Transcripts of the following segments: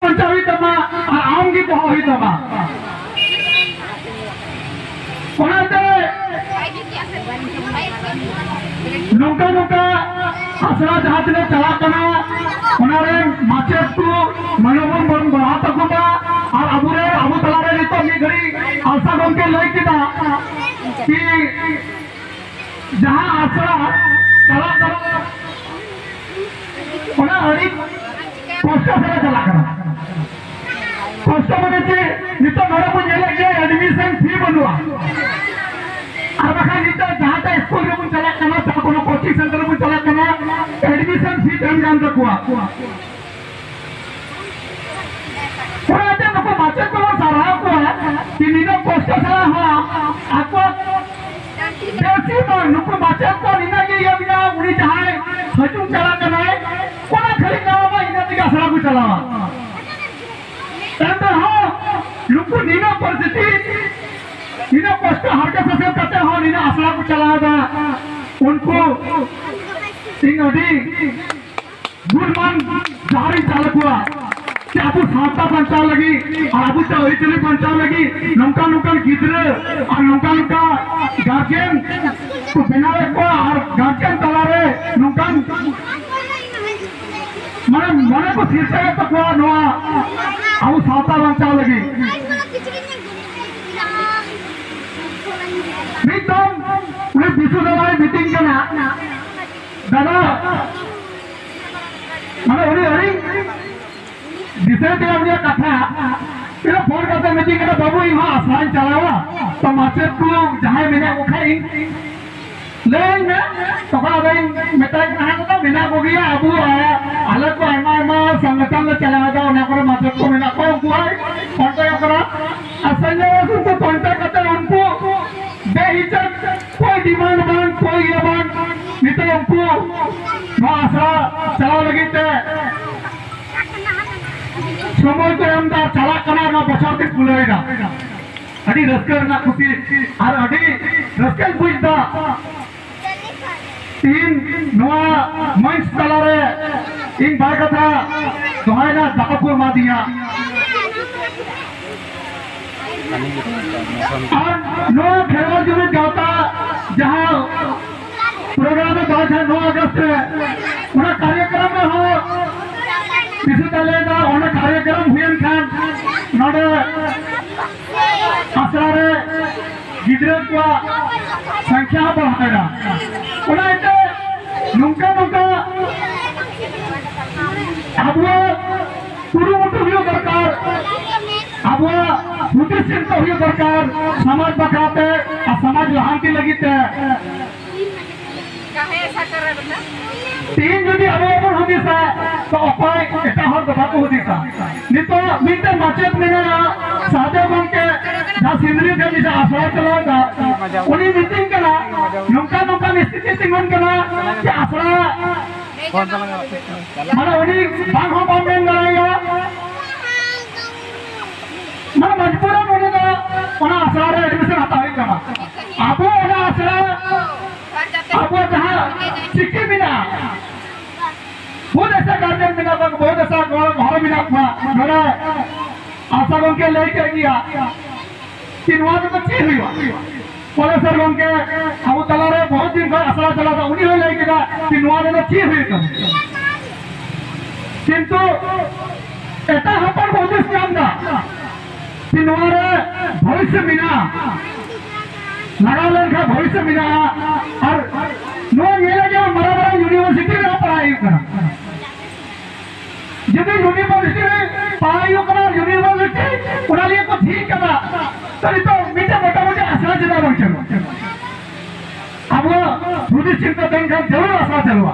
पंचावी तमा और आम की बहावी तमा कोनाते नौका नौका आसरा जहाँ तक चला कना उनारे माचेत को मनोबल बन बढ़ा तकुमा और अबुरे अबु तलारे नितो निगरी आशा गंके लई किदा कि जहाँ आसरा चला कना उना हरी कष्ट से चला कना कष्ट बने चे नितो नरे को ये लगे एडमिशन फी बनवा और बखा नितो जहाँ तक स्कूल में मुझे चला कना तो कोनो कोचिंग सेंटर में चला कना एडमिशन फी धन जान तकुआ कोणाचे नको माचे को सारा को कि निनो कष्ट से हा आपको देसी तो नको माचे को निना ये बिना उनी जहां हजू चला कना कोना खरी नावा इना दिगा सारा को चलावा तंदे हो लुकु निनो परिस्थिति निनो कष्ट हर के से करते हो निना असला को चलावा उनको सिंगडी गुरमान जारी चालकुआ कि आपू साता पंचा लगी और आपू चौहत्तरी पंचा लगी नौका नौका गिद्रे और नौका नौका गार्जियन तो बिना को और गार्जियन तलारे नौका माने माने को शीर्षे तो को नोआ आपू साता पंचा लगी मीतम उन्हें विशु दवाई मीटिंग करना दादा माने उन्हें जिसे भी अपने कथा तेरा फोन करते मीटिंग करते बाबू यहाँ आसान चलावा तो माचे तू जहाँ मैंने उखाई ले में तो कहा भाई मिटाई कहाँ तो बिना को गया अबू आया अलग को आमा संगठन में चलाया था उन्हें करो माचे को मैंने को हुआ कांटेक्ट करा असंजय वासु को कांटेक्ट करते उनको बेहिचक कोई डिमांड बांध कोई ये बांध नहीं तो उनको आसरा चला लगी थे समय को अंदर चला कना ना बचाते खुलेगा अड़ी रस्कर ना खुशी और अड़ी रस्कर बुझदा तीन नवा मंच चला रहे इन बार का था तुम्हारा दापुर मादिया और नौ खेलवाड़ जो में जाता जहाँ प्रोग्राम में बात है 9 अगस्त उन्हें कार्यक्रम में हो किसी तलेगा उन्हें कार्यक्रम हुए खान नोडे आसरारे गिद्रे को संख्या बढ़ाएगा उन्हें इसे नुंका नुंका अब वो पूरी मुट्ठी हुई दरकार अब वो मुट्ठी सिंह तो हुई दरकार समाज बचाते और समाज लहांती लगी थे तीन जदि अबो होगी सा तो अपाय एटा हर दफा को होगी सा नहीं तो मीटे माचेत में ना सादे बन के जा सिंदरी के जिसे आसरा चलाएगा उन्हीं मीटिंग के ना नुका नुका स्थिति सिंगन के ना कि आसरा माने उन्हीं बांग हो बांग में लगाएगा माने मजबूरन उन्हें ना उन्हें आसरा रे एडमिशन आता है कमा आपो उन्हें आसरा आपको जहाँ सिक्की बिना बहुत ऐसा गार्जियन बिना बहुत ऐसा घर बिना मेरा आशा गं के लेके गया तीनवा तो चीज हुई बोले सर गं के अब चला रहे बहुत दिन का असला चला था उन्हीं हो लेके गया तीनवा तो चीज हुई तो किंतु ऐसा हम पर बहुत काम था तीनवा रे भविष्य बिना लगा लेखा भविष्य मिला और नो ये लगे बड़ा यूनिवर्सिटी में पढ़ाई करा जब यूनिवर्सिटी में पढ़ाई करा यूनिवर्सिटी उन्हें लिए को ठीक करा तभी तो मीठे मोटा मोटे असला जिला बन चलो अब वो बुद्धि चिंता का जरूर असला चलवा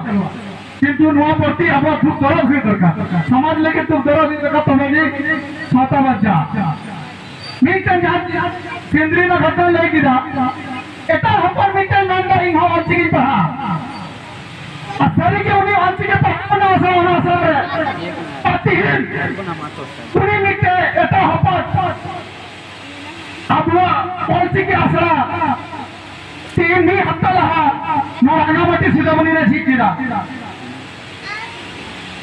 किंतु नुआ पड़ती अब वो खूब दौरा हुई दरकार समाज लेके तुम दौरा हुई दरकार तुम्हें छाता बच जा मीटर केंद्रीय घटना लेगी एटा हपर मीटर नांदा इन हो अच्छी की पढ़ा असरी के उन्हें अच्छी के पढ़ा ना असर रे अतिहीन पूरी मीटर एटा हपर अब वो पॉलिसी के असरा तीन ही हफ्ता लहा ना अनामति सीधा बनी ने ठीक किया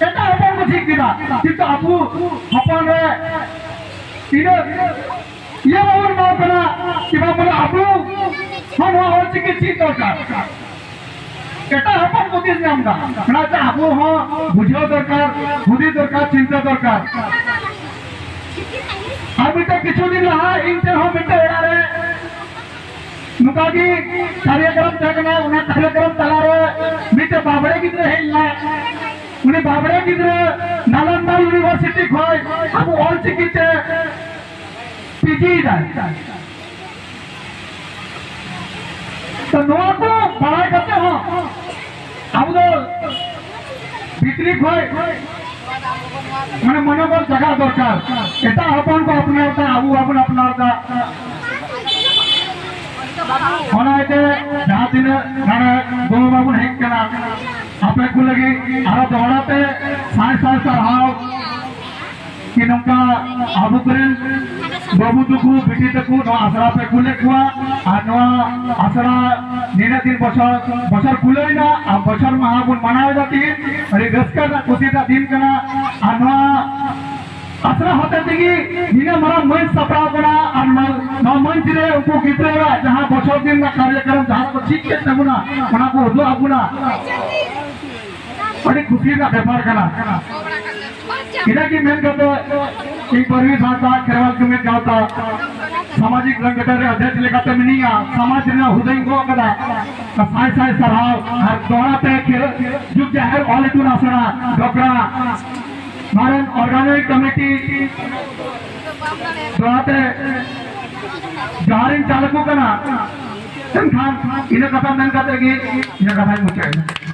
एटा हपर को ठीक दिदा किंतु अबू हपन रे इने ये बाबूर माव कना कि बाबूर अबू हम और चिकित्सित दरकार এটা হপন বুঝিস না আমরা না যে আবু হ বুঝিও দরকার বুদ্ধি দরকার চিন্তা দরকার আর বিটা কিছুদিন লাহা ইনতে হ বিটা এড়ারে नुकागी कार्यक्रम देखना उन्हें कार्यक्रम चला रहे बीते बाबड़े किधर है यहाँ उन्हें बाबड़े किधर नालंदा यूनिवर्सिटी खोए अब और चिकित्सा पीजी जाए तो नोआ को पढ़ाई करते हो अब तो बिक्री खोए मैंने मनोबल जगह दरकार ऐसा अपन को अपना होता अबू अपन अपना होता होना है जहाँ दिन नाना दो बाबू नहीं करना आपने को लगी आरा दौड़ाते साइंस सरहाव कि नौका आबू करें बाबू तुकु बेटी तकु नो आसरा पे कुले कुआ और नो आसरा नीना दिन बसर कुले ना अब बसर महाबुन मनाए जाती और ये गस्कर ना कुछ दा दिन करना और नो आसरा होते दिगी नीना मरा मंच सपरा बना और नो मंच रे उनको कितने वा जहाँ बसर दिन ना कार्यक्रम जहाँ को ठीक के तबुना मना को दो अबुना और खुशी ना व्यापार करना इधर की मेन करते एक परवी भाषा केरल के में जाता सामाजिक संगठन अध्यक्ष लेकर नहीं आ समाज ने हुदय को कदा साय साय सरहाव हर दोड़ाते जुग जाहिर ऑलिटून आसना डोकरा मारन ऑर्गेनाइज कमेटी दोड़ाते जारिन चालकों का ना इन्हें कथा मन करते कि इन्हें कथा मुझे